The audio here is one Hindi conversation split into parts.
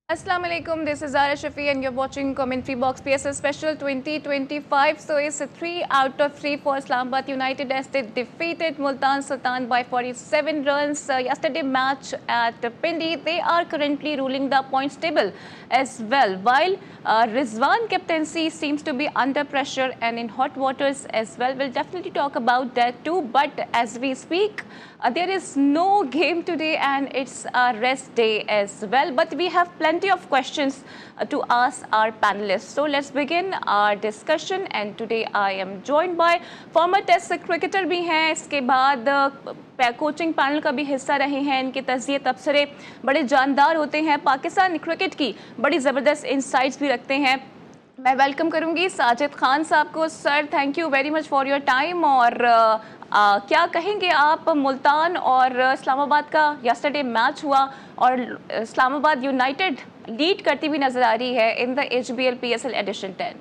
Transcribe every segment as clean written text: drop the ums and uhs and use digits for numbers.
Assalamu alaikum, this is Zara Shafi and you're watching Commentary Box PSL Special 2025. So it's a 3 out of 3 for Islamabad United as they defeated Multan Sultan by 47 runs. Yesterday match at Pindi, they are currently ruling the points table as well. While Rizwan captaincy seems to be under pressure and in hot waters as well. We'll definitely talk about that too. But as we speak, there is no game today and it's a rest day as well. But we have plenty of questions to ask our panelists. So let's begin our discussion. And today I am joined by former test cricketer भी हैं, इसके बाद कोचिंग पैनल का भी हिस्सा रहे हैं. इनके तज़किए तबसरे बड़े जानदार होते हैं, पाकिस्तान क्रिकेट की बड़ी ज़बरदस्त इंसाइट्स भी रखते हैं. मैं वेलकम करूंगी साजिद खान साहब को. Sir, thank you very much for your time. और क्या कहेंगे आप, मुल्तान और इस्लामाबाद का यस्टरडे मैच हुआ और इस्लामाबाद यूनाइटेड लीड करती हुई नजर आ रही है in the HBL PSL edition 10.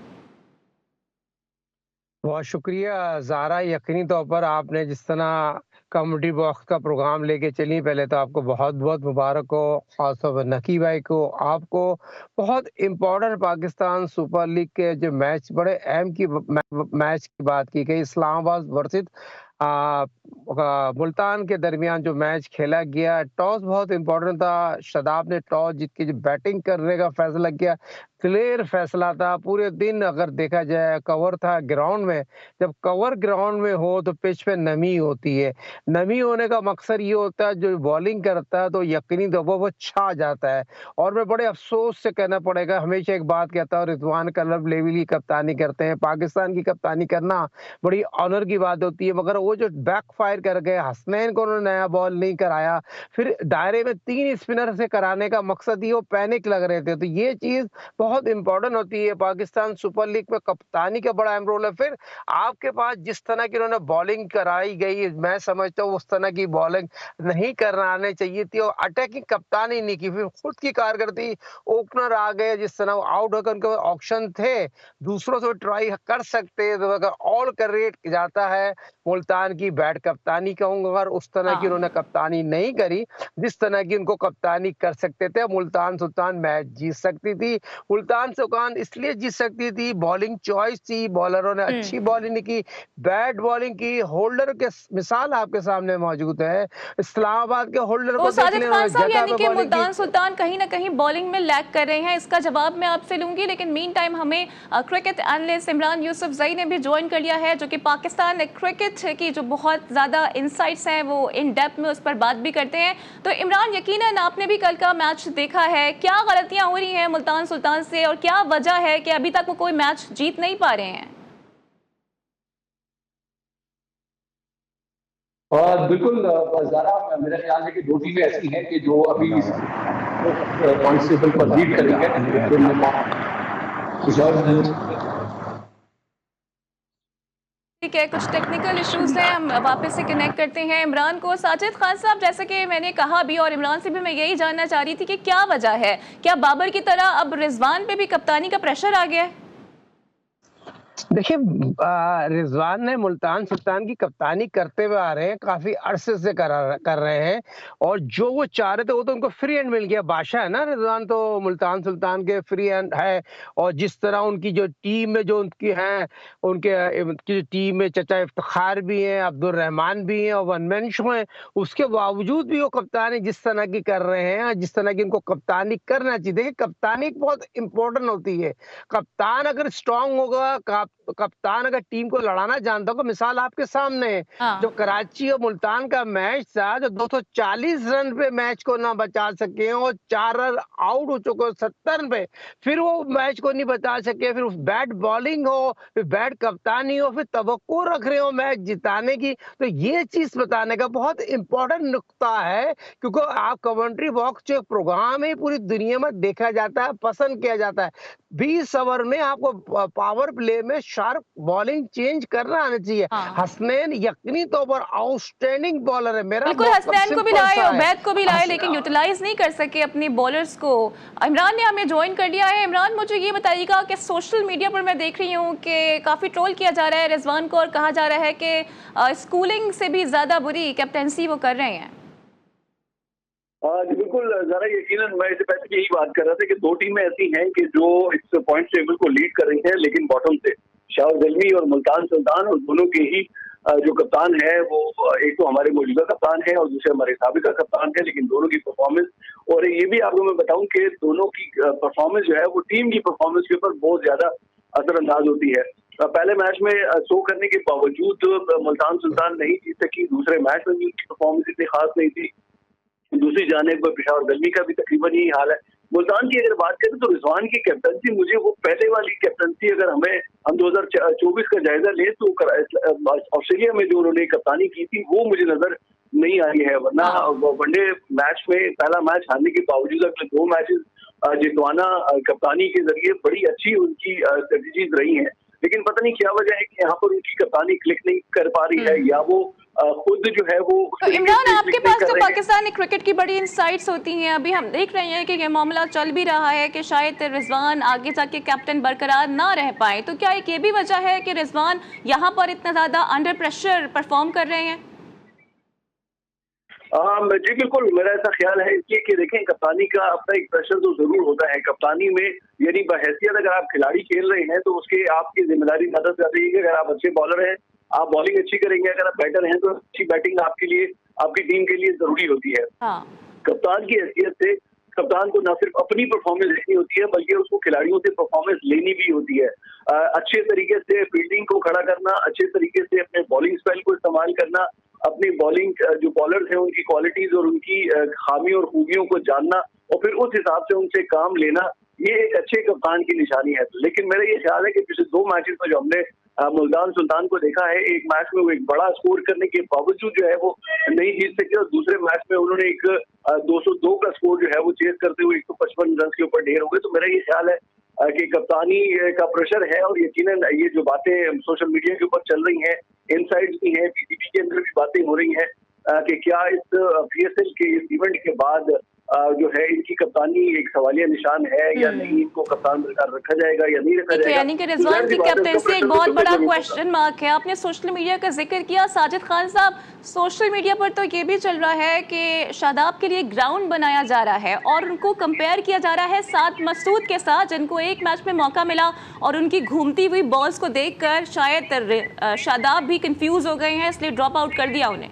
बहुत शुक्रिया ज़ारा. यकीनी तौर पर आपने जिस तरह कम्युनिटी बॉक्स का प्रोग्राम लेके चली, पहले तो आपको बहुत बहुत मुबारक हो. खासतौर पर नकी भाई को, आपको बहुत इम्पोर्टेंट पाकिस्तान सुपर लीग के जो मैच, बड़े अहम की मैच की बात की गई. इस्लामाबाद वर्सेस मुल्तान के दरमियान जो मैच खेला गया, टॉस बहुत इम्पोर्टेंट था. शादाब ने टॉस जीत के जो बैटिंग करने का फैसला किया, क्लियर फैसला था. पूरे दिन अगर देखा जाए कवर था ग्राउंड में. जब कवर ग्राउंड में हो तो पिच पे नमी होती है. नमी होने का मकसद ये होता है जो बॉलिंग करता है तो यकीनी तौर पर वो छा जाता है. और मैं बड़े अफसोस से कहना पड़ेगा, हमेशा एक बात कहता हूँ, रिजवान क्लब लेवल की कप्तानी करते हैं. पाकिस्तान की कप्तानी करना बड़ी ऑनर की बात होती है, मगर वो जो बैक फायर कर गए, हसनैन को उन्होंने नया बॉल नहीं कराया, फिर दायरे में 3 स्पिनर से कराने का मकसद ही वो पैनिक लग रहे थे. तो ये चीज बहुत इंपॉर्टेंट होती है. पाकिस्तान सुपर लीग में कप्तानी का बड़ा अहम रोल है. फिर आपके पास जिस तरह की उन्होंने बॉलिंग कराई गई, मैं समझता हूँ उस तरह की बॉलिंग नहीं कराने चाहिए थी और अटैकिंग कप्तानी नहीं की. फिर खुद की कारकर्दगी, ओपनर आ गए जिस तरह आउट होकर उनके ऑप्शन थे, दूसरों से ट्राई कर सकते. तो अगर ऑल कर रेट जाता है मुल्तान की बैट कप्तानी कहूंगा, अगर उस तरह की उन्होंने कप्तानी नहीं करी जिस तरह की उनको कप्तानी कर सकते थे, मुल्तान सुल्तान मैच जीत सकती थी. मुल्तान सुल्तान इसलिए जीत सकती थी, बॉलिंग चॉइस थी, बॉलरों ने अच्छी बॉलिंग की, बैट बॉलिंग की. होल्डर के मिसाल आपके सामने मौजूद है. इस्लामाबाद के होल्डर को साजिद खान साहब, यानी कि मुल्तान सुल्तान कहीं ना कहीं बॉलिंग में लैग कर रहे हैं, इसका जवाब मैं आपसे लूंगी. लेकिन मीन टाइम हमें क्रिकेट एनालिस्ट इमरान यूसुफजई ने भी ज्वाइन कर लिया है, जो कि पाकिस्तान क्रिकेट की जो बहुत ज्यादा इंसाइट्स हैं वो इन डेप्थ में उस पर बात भी करते हैं. तो इमरान, यकीनन आपने भी कल का मैच देखा है, क्या गलतियां हो रही हैं मुल्तान सुल्तान से और क्या वजह है कि अभी तक वो कोई मैच जीत नहीं पा रहे हैं? और बिल्कुल ज़ारा, मेरा ख्याल है कि 2 टीमें ऐसी हैं कि जो अभी पॉइंट्स टेबल पर लीड कर रही है. ठीक है, कुछ टेक्निकल इश्यूज हैं, हम वापस से कनेक्ट करते हैं इमरान को. साजिद खान साहब, जैसे कि मैंने कहा भी और इमरान से भी मैं यही जानना चाह रही थी कि क्या वजह है, क्या बाबर की तरह अब रिजवान पे भी कप्तानी का प्रेशर आ गया है? देखिए, रिजवान ने मुल्तान सुल्तान की कप्तानी करते हुए आ रहे हैं, काफी अरसे से कर रहे हैं. और जो वो चाह रहे थे वो तो उनको फ्री हैंड मिल गया. बादशाह है ना रिजवान, तो मुल्तान सुल्तान के फ्री हैंड है. और जिस तरह उनकी जो टीम में जो उनकी है, उनकी टीम में चचा इफ्तिखार भी हैं, अब्दुल रहमान भी हैं और वन मैन शो हैं, उसके बावजूद भी वो कप्तानी जिस तरह की कर रहे हैं, जिस तरह की उनको कप्तानी करना चाहिए. देखिए, कप्तानी बहुत इंपॉर्टेंट होती है. कप्तान अगर स्ट्रांग होगा, कप्तान अगर टीम को लड़ाना जानता होगा, मिसाल आपके सामने है. जो कराची और मुल्तान का मैच था, जो 240 रन पे मैच को ना बचा सके और 4 रन आउट हो चुके 70 रन पे, फिर वो मैच को नहीं बचा सके. फिर बैट बॉलिंग हो, फिर बैट कप्तानी हो, फिर तवक्को रख रहे हो मैच जिताने की. तो ये चीज बताने का बहुत इंपॉर्टेंट नुक्ता है, क्योंकि आप कमेंट्री बॉक्स जो प्रोग्राम है पूरी दुनिया में देखा जाता है, पसंद किया जाता है. 20 ओवर में आपको पावर प्ले में शार्प बॉलिंग चेंज करना आना चाहिए. हसनैन यकीनी तौर पर आउटस्टैंडिंग बॉलर है. मेरा बिल्कुल, हसनैन को भी लाए और बैट को भी लाए, लेकिन यूटिलाइज नहीं कर सके अपनी बॉलर्स को. इमरान ने हमें ज्वाइन कर लिया है. इमरान, मुझे ये बताइएगा कि सोशल मीडिया पर मैं देख रही हूँ कि काफी ट्रोल किया जा रहा है रिजवान को और कहा जा रहा है कि स्कूलिंग से भी ज्यादा बुरी कैप्टेंसी वो कर रहे हैं. बिल्कुल बिल्कुल जरा यकीनन मैं इससे पहले यही बात कर रहा था कि दो टीमें ऐसी हैं कि जो इस पॉइंट टेबल को लीड कर रही हैं, लेकिन बॉटम से शाह ज़ल्मी और मुल्तान सुल्तान, और दोनों के ही जो कप्तान है वो एक तो हमारे मौजूदा कप्तान है और दूसरे हमारे साबिका कप्तान है, लेकिन दोनों की परफॉर्मेंस, और ये भी आपको मैं बताऊं कि दोनों की परफॉर्मेंस जो है वो टीम की परफॉर्मेंस के ऊपर बहुत ज्यादा असरअंदाज होती है। पहले मैच में शो करने के बावजूद मुल्तान सुल्तान नहीं जीत सकी, दूसरे मैच में भी उनकी परफॉर्मेंस इतनी खास नहीं थी, दूसरी जानिब पेशावर ज़ल्मी का भी तकरीबन यही हाल है। मुल्तान की अगर बात करें तो रिजवान की कैप्टनसी, मुझे वो पहले वाली कैप्टनसी, अगर हम 2024 का जायजा लें तो ऑस्ट्रेलिया में जो उन्होंने कप्तानी की थी वो मुझे नजर नहीं आई है। वरना वनडे मैच में पहला मैच हारने के बावजूद अगले दो मैचेस जितवाना कप्तानी के जरिए बड़ी अच्छी उनकी स्ट्रेटजीज रही हैं, लेकिन पता नहीं क्या वजह है कि यहाँ पर उनकी कप्तानी क्लिक नहीं कर पा रही है, या वो खुद जो है वो। तो इमरान, आपके पास तो पाकिस्तानी क्रिकेट की बड़ी इंसाइट्स होती हैं। अभी हम देख रहे हैं कि ये मामला चल भी रहा है कि शायद रिजवान आगे जाके कैप्टन बरकरार ना रह पाए, तो क्या एक ये भी वजह है कि रिजवान यहाँ पर इतना ज्यादा अंडर प्रेशर परफॉर्म कर रहे हैं? जी बिल्कुल, मेरा ऐसा ख्याल है इसलिए कि देखें, कप्तानी का अपना एक प्रेशर तो जरूर होता है। कप्तानी में यानी बहैसियत अगर आप खिलाड़ी खेल रहे हैं तो उसके आपकी जिम्मेदारी ज्यादा से ज्यादा है कि अगर आप अच्छे बॉलर हैं आप बॉलिंग अच्छी करेंगे, अगर आप बैटर हैं तो अच्छी बैटिंग आपके लिए, आपकी टीम के लिए जरूरी होती है। हाँ। कप्तान की हैसियत से कप्तान को न सिर्फ अपनी परफॉर्मेंस देखनी होती है बल्कि उसको खिलाड़ियों से परफॉर्मेंस लेनी भी होती है। अच्छे तरीके से फील्डिंग को खड़ा करना, अच्छे तरीके से अपने बॉलिंग स्टाइल को इस्तेमाल करना, अपनी बॉलिंग जो बॉलर्स हैं उनकी क्वालिटीज और उनकी खामी और खूबियों को जानना और फिर उस हिसाब से उनसे काम लेना, ये एक अच्छे कप्तान की निशानी है। लेकिन मेरा ये ख्याल है कि पिछले दो मैचेस में जो हमने मुल्तान सुल्तान को देखा है, एक मैच में वो एक बड़ा स्कोर करने के बावजूद जो है वो नहीं जीत सके, और दूसरे मैच में उन्होंने एक 202 का स्कोर जो है वो चेस करते हुए 155 रन के ऊपर ढेर हो गए। तो मेरा ये ख्याल है कि कप्तानी का प्रेशर है, और यकीनन ये जो बातें सोशल मीडिया के ऊपर चल रही हैं, इनसाइड्स भी हैं, बीसीबी के अंदर भी बातें हो रही हैं कि क्या इस पीएसएल के इस इवेंट के बाद जो है इनकी कप्तानी एक सवालिया निशान है या नहीं, इनको कप्तान रखा जाएगा या नहीं रखा जाएगा। यानी कि रिजवान की कैप्टनसी एक बहुत बड़ा क्वेश्चन मार्क है। आपने सोशल मीडिया का जिक्र किया, साजिद खान साहब, सोशल मीडिया पर तो ये भी चल रहा है कि शादाब के लिए ग्राउंड बनाया जा रहा है और उनको कंपेयर किया जा रहा है साद मसूद के साथ, जिनको एक मैच में मौका मिला और उनकी घूमती हुई बॉल्स को देखकर शायद शादाब भी कंफ्यूज हो गए हैं, इसलिए ड्रॉप आउट कर दिया उन्हें।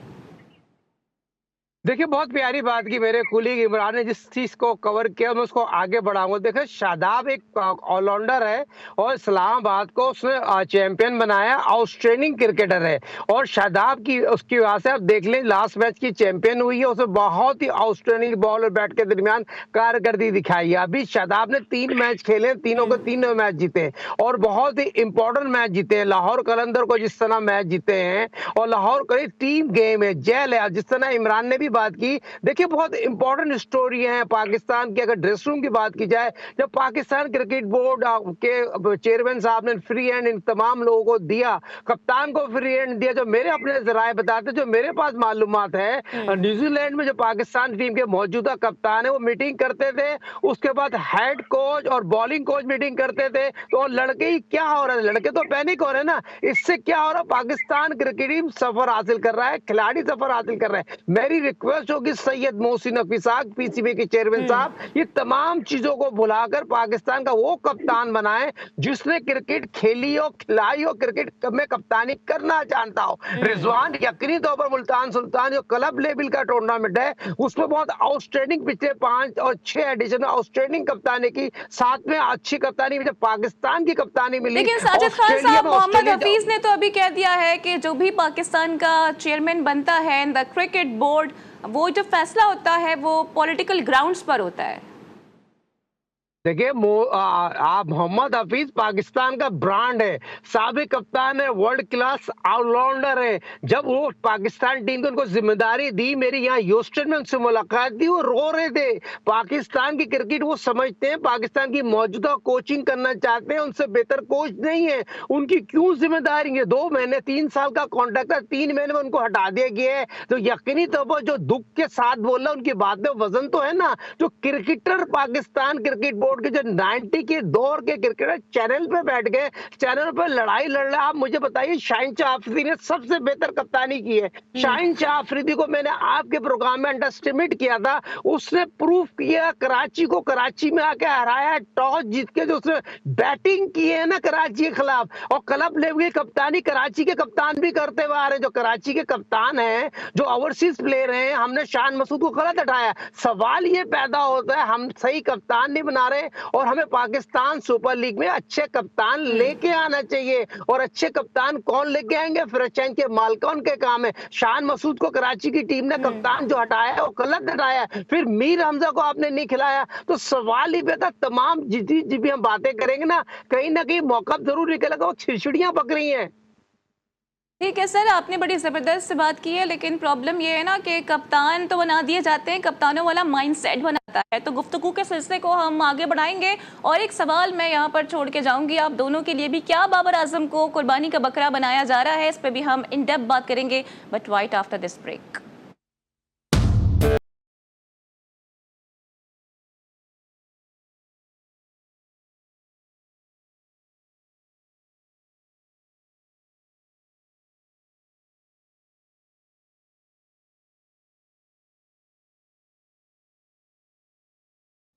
देखिए, बहुत प्यारी बात की मेरे कुलीग इमरान ने, जिस चीज को कवर किया मैं उसको आगे बढ़ाऊंगा। देखिए, शादाब एक ऑलराउंडर है और इस्लामाबाद को उसने चैंपियन बनाया, आउटस्टैंडिंग क्रिकेटर है। और शादाब की उसकी वजह से आप देख लें लास्ट मैच की चैंपियन हुई है, उसने बहुत ही आउटस्टैंडिंग बॉल और बैट के दरमियान कारकर्दगी दिखाई है। अभी शादाब ने 3 मैच खेले, तीनों को 3 मैच जीते और बहुत ही इंपॉर्टेंट मैच जीते हैं। लाहौर कलंदर को जिस तरह मैच जीते हैं, और लाहौर करीब टीम गेम है, जेल है, जिस तरह इमरान ने भी बात की। देखिए, बहुत इंपॉर्टेंट स्टोरी है पाकिस्तान की। अगर ड्रेस रूम की बात की जाए, जब पाकिस्तान क्रिकेट बोर्ड के चेयरमैन साहब ने फ्री हैंड इन तमाम लोगों को दिया, कप्तान को फ्री हैंड दिया, जो मेरे अपने जराए बताते, जो मेरे पास मालूमात है, न्यूजीलैंड में जो पाकिस्तान टीम के मौजूदा कप्तान है वो मीटिंग करते थे, उसके बाद हेड कोच और बॉलिंग कोच मीटिंग करते थे। तो लड़के ही क्या हो रहा है, लड़के तो पैनिक हो रहे हैं ना। इससे क्या हो रहा है, पाकिस्तान क्रिकेट टीम सफर हासिल कर रहा है, खिलाड़ी सफर हासिल कर रहे हैं। मेरी रिक्वेस्ट होगी सैयद मोहसिन हफीज पीसीबी के चेयरमैन साहब, ये तमाम चीजों को भुलाकर पाकिस्तान का वो कप्तान बनाए जिसने क्रिकेट खेली हो, खिलाई हो, क्रिकेट में कप्तानी करना जानता हो। रिजवान यकीनी तौर पर मुल्तान सुल्तान जो क्लब लेवल का टूर्नामेंट है उसमें बहुत आउटस्टैंडिंग पिछले 5 और 6 एडिशन में आउटस्टैंडिंग कप्तानी की, साथ में अच्छी कप्तानी में जब पाकिस्तान की कप्तानी मिली। लेकिन साजिद खान साहब, मोहम्मद हफीज ने तो अभी कह दिया है कि जो भी पाकिस्तान का चेयरमैन बनता है इन द क्रिकेट बोर्ड, वो जो फैसला होता है वो पॉलिटिकल ग्राउंड्स पर होता है। देखिए, आप मोहम्मद हफीज पाकिस्तान का ब्रांड है, साबिक कप्तान है, वर्ल्ड क्लास ऑलराउंडर है। जब वो पाकिस्तान टीम को उनको जिम्मेदारी दी, मेरी यहाँ ह्यूस्टन में उनसे मुलाकात थी, वो रो रहे थे। पाकिस्तान की क्रिकेट वो समझते हैं, पाकिस्तान की मौजूदा कोचिंग करना चाहते हैं, उनसे बेहतर कोच नहीं है। उनकी क्यों जिम्मेदारी है? 2 महीने 3 साल का कॉन्ट्रैक्ट है, 3 महीने में उनको हटा दिया गया है। तो यकीनी तौर पर जो दुख के साथ बोल रहा है उनकी बात में वजन तो है ना। जो क्रिकेटर पाकिस्तान क्रिकेट बोर्ड छोड़ के जो 90 के दौर के क्रिकेटर चैनल पे बैठ गए, चैनल पे लड़ाई लड़ रहे। आप मुझे बताइए, शाहिन शाह अफरीदी ने सबसे बेहतर कप्तानी की है। शाहिन शाह अफरीदी को मैंने आपके प्रोग्राम में अंडरस्टिमेट किया था, उसने प्रूफ किया, कराची को कराची में आके हराया, टॉस जीत के जो उसने बैटिंग की है ना कराची के खिलाफ, और क्लब लेवल की कप्तानी कराची के कप्तान भी करते हुए आ रहे हैं। जो कराची के कप्तान हैं, जो ओवरसीज प्लेयर हैं, हमने शान मसूद को गलत हटाया। सवाल ये पैदा होता है, हम सही कप्तान नहीं बना रहे, और हमें पाकिस्तान सुपर लीग में अच्छे कप्तान लेके आना चाहिए। और अच्छे कप्तान कौन लेके आएंगे? फ्रेंचाइज के मालिकान के काम है। शान मसूद को कराची की टीम ने कप्तान जो हटाया वो गलत हटाया, फिर मीर हमजा को आपने नहीं खिलाया। तो सवाल ही पैदा, तमाम जितनी भी हम बातें करेंगे ना कहीं मौका जरूर निकलेगा, वो छिड़छिड़ियां पक रही हैं। ठीक है सर, आपने बड़ी ज़बरदस्त बात की है, लेकिन प्रॉब्लम ये है ना कि कप्तान तो बना दिए जाते हैं, कप्तानों वाला माइंडसेट बनाता है। तो गुफ्तगू के सिलसिले को हम आगे बढ़ाएंगे, और एक सवाल मैं यहाँ पर छोड़ के जाऊंगी आप दोनों के लिए भी, क्या बाबर आजम को कुर्बानी का बकरा बनाया जा रहा है? इस पर भी हम इन डेप्थ बात करेंगे, but right after this break.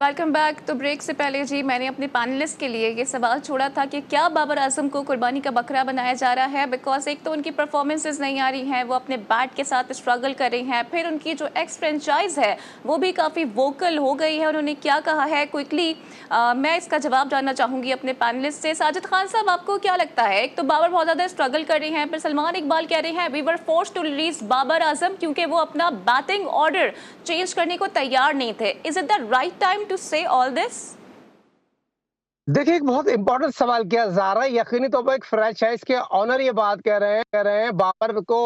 Welcome back. तो ब्रेक से पहले जी मैंने अपने पैनलिस्ट के लिए ये सवाल छोड़ा था कि क्या बाबर आजम को कुर्बानी का बकरा बनाया जा रहा है? बिकॉज एक तो उनकी परफॉर्मेंसेस नहीं आ रही हैं, वो अपने बैट के साथ स्ट्रगल कर रही हैं, फिर उनकी जो एक्स फ्रेंचाइज है वो भी काफ़ी वोकल हो गई है। उन्होंने क्या कहा है क्विकली, मैं इसका जवाब जानना चाहूँगी अपने पैनलिस्ट से। साजिद खान साहब, आपको क्या लगता है? एक तो बाबर बहुत ज़्यादा स्ट्रगल कर रही हैं, फिर सलमान इकबाल कह रहे हैं we were forced to release Babar Azam क्योंकि वो अपना बैटिंग ऑर्डर चेंज करने को तैयार नहीं थे। Is it the right time to say all this? देखिए, एक बहुत इंपॉर्टेंट सवाल किया ज़ारा। यकीनी तौर पर एक फ्रेंचाइज के ऑनर ये बात कह रहे हैं बाबर को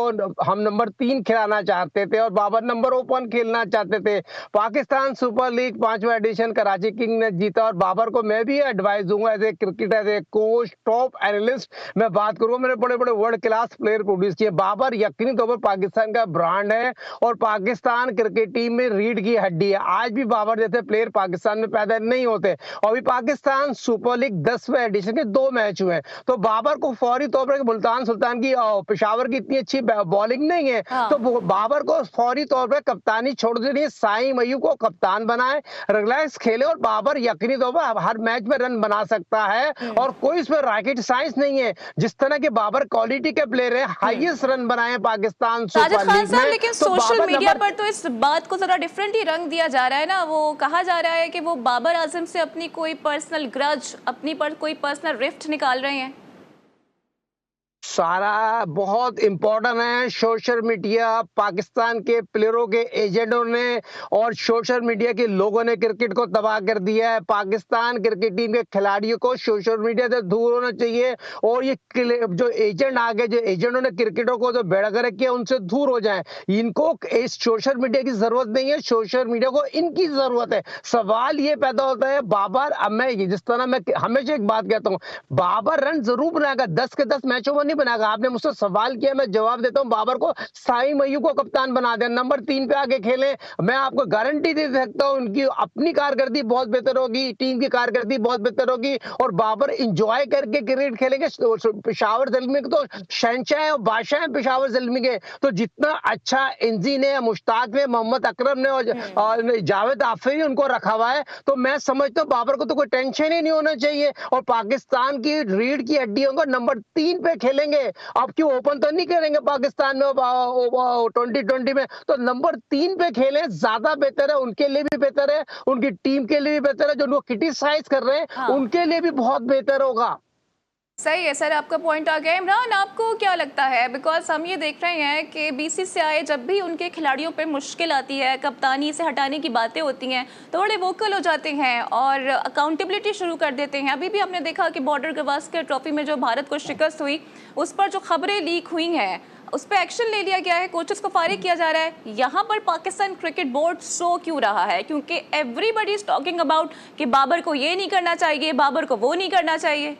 हम नंबर 3 खिलाना चाहते थे और बाबर नंबर 1 खेलना चाहते थे। पाकिस्तान सुपर लीग 5वां एडिशन कराची किंग ने जीता, और बाबर को मैं भी एडवाइस दूंगा as a cricketer, as a coach, top analyst मैं बात करूंगा। मैंने बड़े बड़े वर्ल्ड क्लास प्लेयर प्रोड्यूस किए। बाबर यकीनी तौर पर पाकिस्तान का ब्रांड है और पाकिस्तान क्रिकेट टीम में रीढ़ की हड्डी है। आज भी बाबर जैसे प्लेयर पाकिस्तान में पैदा नहीं होते। और अभी पाकिस्तान सुपर लीग 10वें एडिशन के 2 मैच हुए, तो बाबर को फौरी तौर पर मुल्तान सुल्तान की पेशावर की इतनी अच्छी बॉलिंग नहीं है, तो बाबर को फौरी तौर पर कप्तानी छोड़ देनी है। साईं मयूब को कप्तान बनाए, रिलैक्स खेले, और बाबर यकीनी तौर पर हर मैच में रन बना सकता है और कोई इसमें रॉकेट साइंस नहीं है। जिस तरह के बाबर क्वालिटी के प्लेयर है, हाईएस्ट रन बनाए पाकिस्तान सुपर लीग में। लेकिन सोशल मीडिया पर तो इस बात को जरा डिफरेंट ही रंग दिया जा रहा है ना। वो कहा जा रहा है कि वो बाबर आजम से अपनी कोई पर्सनल ग्रज, अपनी पर कोई पर्सनल रिफ्ट निकाल रहे हैं। सारा बहुत इंपॉर्टेंट है। सोशल मीडिया, पाकिस्तान के प्लेयरों के एजेंटों ने और सोशल मीडिया के लोगों ने क्रिकेट को तबाह कर दिया है। पाकिस्तान क्रिकेट टीम के खिलाड़ियों को सोशल मीडिया से दूर होना चाहिए, और ये जो एजेंट आ गए, जो एजेंटों ने क्रिकेटरों को जो बेड़गर किया, उनसे दूर हो जाएं। इनको इस सोशल मीडिया की जरूरत नहीं है, सोशल मीडिया को इनकी जरूरत है। सवाल ये पैदा होता है, बाबर, अब मैं जिस तरह मैं हमेशा एक बात कहता हूँ, बाबर रन जरूर बनाएगा, 10 के 10 मैचों में नहीं बनाएगा। आपने मुझसे सवाल किया, मैं जवाब देता हूं। बाबर को साईं मयूब को कप्तान बना दें, नंबर 3 पे आगे खेलें। मैं आपको गारंटी दे सकता हूं उनकी अपनी कारकर्दगी बहुत बेहतर होगी, टीम की कारकर्दगी बहुत बेहतर होगी, और बाबर इंजॉय करके क्रिकेट खेलेंगे। पेशावर ज़ल्मी तो शहंशाह और बादशाह हैं पेशावर ज़ल्मी के, तो जितना अच्छा इंजी ने, मुश्ताक ने, मोहम्मद अकरम ने और जावेद आफरी उनको रखा हुआ है, तो मैं समझता हूं बाबर को तो कोई टेंशन ही नहीं होना चाहिए। और पाकिस्तान की रीढ़ की हड्डी होगा, नंबर 3 पे खेलेंगे। अब क्यों ओपन तो नहीं करेंगे पाकिस्तान में 2020 में, तो नंबर 3 पे खेलें, ज्यादा बेहतर है, उनके लिए भी बेहतर है, उनकी टीम के लिए भी बेहतर है। जो लोग क्रिटिसाइज कर रहे हैं उनके लिए भी बहुत बेहतर होगा। सही है सर, आपका पॉइंट आ गया। इमरान, आपको क्या लगता है? बिकॉज हम ये देख रहे हैं कि बीसीसीआई जब भी उनके खिलाड़ियों पे मुश्किल आती है, कप्तानी से हटाने की बातें होती हैं, तो बड़े वोकल हो जाते हैं और अकाउंटेबिलिटी शुरू कर देते हैं। अभी भी हमने देखा कि बॉर्डर गवास्कर ट्रॉफी में जो भारत को शिकस्त हुई, उस पर जो खबरें लीक हुई हैं उस पर एक्शन ले लिया गया है, कोचेस को फारिग किया जा रहा है। यहाँ पर पाकिस्तान क्रिकेट बोर्ड सो क्यों रहा है? क्योंकि एवरीबडी इज टॉकिंग अबाउट कि बाबर को ये नहीं करना चाहिए, बाबर को वो नहीं करना चाहिए।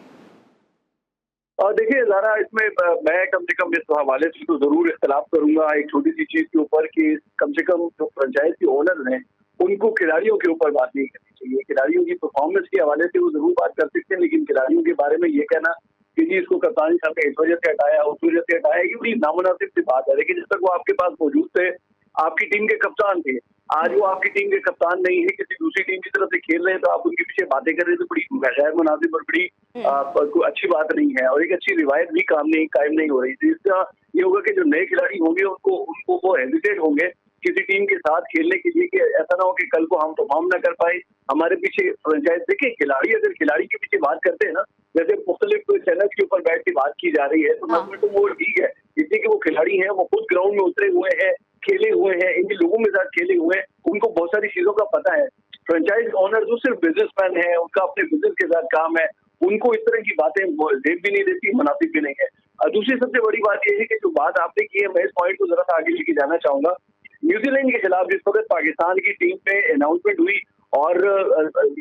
देखिए ज़ारा, इसमें मैं कम से कम इस हवाले से तो जरूर इख्तलाफ करूंगा एक छोटी सी चीज के ऊपर कि कम से कम जो फ्रेंचाइज के ओनर हैं उनको खिलाड़ियों के ऊपर बात नहीं करनी चाहिए। खिलाड़ियों की परफॉर्मेंस के हवाले से वो जरूर बात कर सकते हैं, लेकिन खिलाड़ियों के बारे में ये कहना कि जी इसको कप्तानी साहब ने इस वजह से हटाया, उस वजह से हटाया, ये बड़ी नामुनासिब सी बात है। लेकिन जब तक वो आपके पास मौजूद थे, आपकी टीम के कप्तान थे, आज वो आपकी टीम के कप्तान नहीं है, किसी दूसरी टीम की तरफ से खेल रहे हैं, तो आप उनके पीछे बातें कर रहे हैं, तो बड़ी गैर मुनासिब और बड़ी कोई अच्छी बात नहीं है, और एक अच्छी रिवायत भी कायम नहीं हो रही थी। इसका ये होगा कि जो नए खिलाड़ी होंगे उनको वो हेजिटेट होंगे किसी टीम के साथ खेलने के लिए, कि ऐसा ना हो कि कल को हम परफॉर्म ना कर पाए, हमारे पीछे फ्रेंचाइज। देखिए, खिलाड़ी अगर खिलाड़ी के पीछे बात करते हैं ना, जैसे मुख्तलिफ चैनल के ऊपर बैठ के बात की जा रही है, तो मैं तो वो ठीक है, इसलिए कि वो खिलाड़ी हैं, वो खुद ग्राउंड में उतरे हुए हैं, खेले हुए हैं, इन लोगों के साथ खेले हुए हैं, उनको बहुत सारी चीजों का पता है। फ्रेंचाइज ओनर जो सिर्फ बिजनेसमैन है, उनका अपने बिजनेस के साथ काम है, उनको इस तरह की बातें जेब भी नहीं देती, मुनासिब भी नहीं है। दूसरी सबसे बड़ी बात यह है कि जो बात आपने की है, मैं इस पॉइंट को जरा सा आगे लेके जाना चाहूंगा। न्यूजीलैंड के खिलाफ जिस वक्त पाकिस्तान की टीम में अनाउंसमेंट हुई और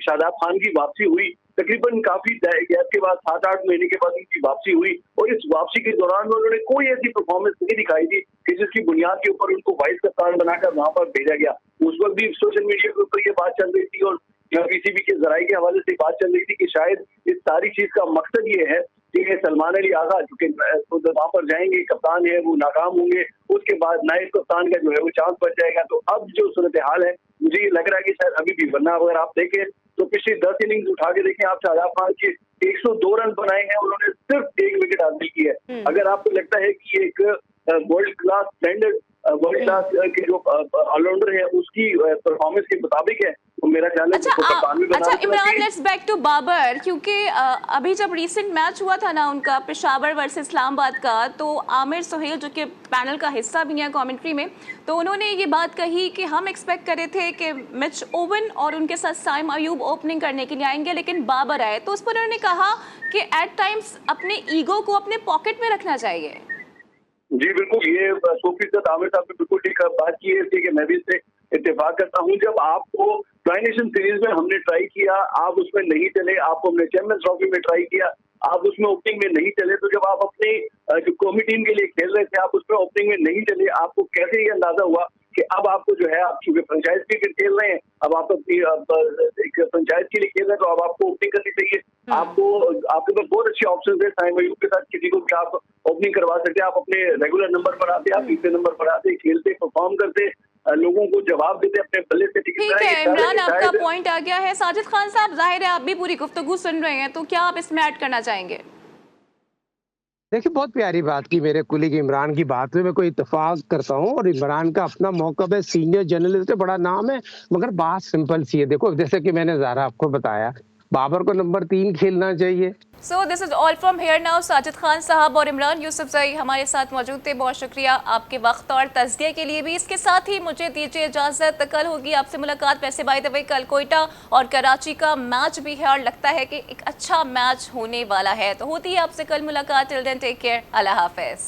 शादाब खान की वापसी हुई, तकरीबन काफी गैप के बाद 7-8 महीने के बाद उनकी वापसी हुई, और इस वापसी के दौरान उन्होंने कोई ऐसी परफॉर्मेंस नहीं दिखाई थी कि जिसकी बुनियाद के ऊपर उनको वाइस कप्तान बनाकर वहां पर भेजा गया। उस वक्त भी सोशल मीडिया के ऊपर ये बात चल रही थी, और पीसीबी के जराये के हवाले से बात चल रही थी कि शायद इस सारी चीज का मकसद ये है कि सलमान अली आगा जो कि वहां पर जाएंगे, कप्तान है, वो नाकाम होंगे, उसके बाद नायब कप्तान का जो है वो चांस बच जाएगा। तो अब जो सूरत हाल है, मुझे ये लग रहा है कि शायद अभी भी, वरना अगर आप देखें तो पिछली 10 इनिंग्स उठा के देखें, आप शादाब खान के 102 रन बनाए हैं, उन्होंने सिर्फ 1 विकेट हासिल की है। अगर आपको लगता है कि एक world class standard, world class के जो ऑलराउंडर है उसकी परफॉर्मेंस के मुताबिक है, तो मेरा ख्याल है अच्छा Imran, let's back to Babar, क्योंकि अभी जब रिसेंट मैच हुआ था ना उनका पेशावर वर्सेस इस्लामाबाद का, तो आमिर सुहेल जो कि पैनल का हिस्सा भी है कमेंट्री में, तो उन्होंने ये बात कही कि हम एक्सपेक्ट कर रहे थे कि मिच ओवन और उनके साथ साइम अयूब ओपनिंग करने के लिए आएंगे, लेकिन बाबर आए। तो उस पर उन्होंने कहा कि एट टाइम्स अपने ईगो को अपने पॉकेट में रखना चाहिए। जी बिल्कुल, ये 100% आमिर साहब ने बिल्कुल ठीक बात की है, इसलिए कि मैं भी इससे इत्तेफाक करता हूँ। जब आपको ट्राई नेशन सीरीज में हमने ट्राई किया, आप उसमें नहीं चले, आपको हमने चैंपियंस ट्रॉफी में ट्राई किया, आप उसमें ओपनिंग में नहीं चले, तो जब आप अपनी जो कौमी टीम के लिए खेल रहे थे, आप उसमें ओपनिंग में नहीं चले, आपको कैसे ये अंदाजा हुआ कि अब आपको जो है, आप चूंकि फ्रेंचाइज क्रिकेट खेल रहे हैं, अब आप अपनी एक फ्रेंचाइज के लिए खेल रहे हैं, तो अब आपको ओपनिंग करनी चाहिए। आपको आपके पास बहुत अच्छे ऑप्शन है, साइम अयूब के साथ किसी को भी आप ओपनिंग करवा सकते हैं, आप अपने रेगुलर नंबर पर आते, आप तीसरे नंबर पर आते, खेलते, परफॉर्म करते, लोगों को जवाब देते, अपने बल्ले से। ठीक है इमरान, आपका पॉइंट आ गया है। साजिद खान साहब, जाहिर है आप भी पूरी गुफ्तगू सुन रहे हैं, तो क्या आप इसमें ऐड करना चाहेंगे? देखिए, बहुत प्यारी बात की मेरे कुलीग इमरान की बात में मैं कोई इत्तेफाक करता हूँ, और इमरान का अपना मौक़िफ़ है, सीनियर जर्नलिस्ट है, बड़ा नाम है, मगर बात सिंपल सी है। देखो, जैसे कि मैंने ज़ारा आपको बताया, बाबर को नंबर 3 खेलना चाहिए। So this is all from here now. Sajid Khan साहब और इमरान यूसुफजई हमारे साथ मौजूद थे, बहुत शुक्रिया आपके वक्त और तज़किये के लिए भी। इसके साथ ही मुझे दीजिए इजाज़त, कल होगी आपसे मुलाकात। वैसे बाय द वे कल कोयटा और कराची का मैच भी है, और लगता है कि एक अच्छा मैच होने वाला है, तो होती है आपसे कल मुलाकात। टिल देन टेक केयर, अल्लाह हाफ़िज़।